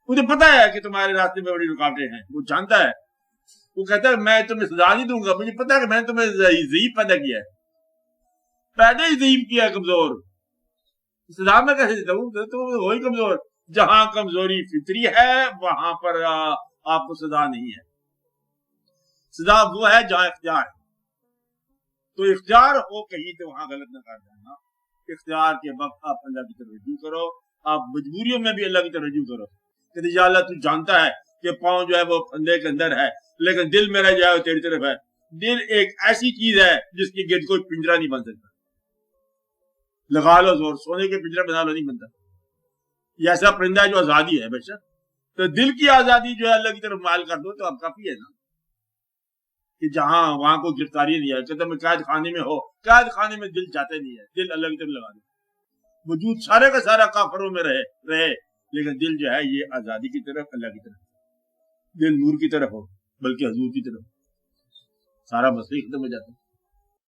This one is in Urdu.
مجھے پتا ہے کہ تمہارے راستے میں بڑی رکاوٹیں ہیں، وہ جانتا ہے، وہ کہتا ہے میں تمہیں سزا نہیں دوں گا، مجھے پتا ہے کہ میں نے تمہیں ضعیف پیدا کیا ہے، پیدا ہی ضعیف کیا ہے، کمزور، سزا میں کیسے دیتا ہوں؟ تو وہی کمزور، جہاں کمزوری فطری ہے وہاں پر آپ کو سزا نہیں ہے، سزا وہ ہے جہاں اختیار ہے، تو اختیار ہو کہیں تو وہاں غلط نہ کر جانا، اختیار کے وقت آپ اللہ کی طرف رجوع کرو، آپ مجبوریوں میں بھی اللہ کی طرف رجوع کرو کہ یا اللہ تو جانتا ہے کہ پاؤں جو ہے وہ پھندے کے اندر ہے لیکن دل میرا جو ہے وہ تیری طرف ہے، دل ایک ایسی چیز ہے جس کی گرد کوئی پنجرا نہیں بن سکتا، لگا لو زور، سونے کے پنجرا بنا لو نہیں بنتا، یہ ایسا پرندہ ہے جو آزادی ہے، بے شک تو دل کی آزادی جو ہے اللہ کی طرف مائل کر دو تو اب کافی ہے نا، کہ جہاں وہاں کوئی گرفتاری نہیں ہے، کہ تم قید خانے میں ہو، قید خانے میں دل جاتے نہیں ہے، دل اللہ کی طرف لگا دو، وجود سارے کا سارا کافروں میں رہے لیکن دل جو ہے یہ آزادی کی طرف، اللہ کی طرف، دل نور کی طرف ہو، بلکہ حضور کی طرف، سارا مسئلہ ختم ہو جاتا ہے۔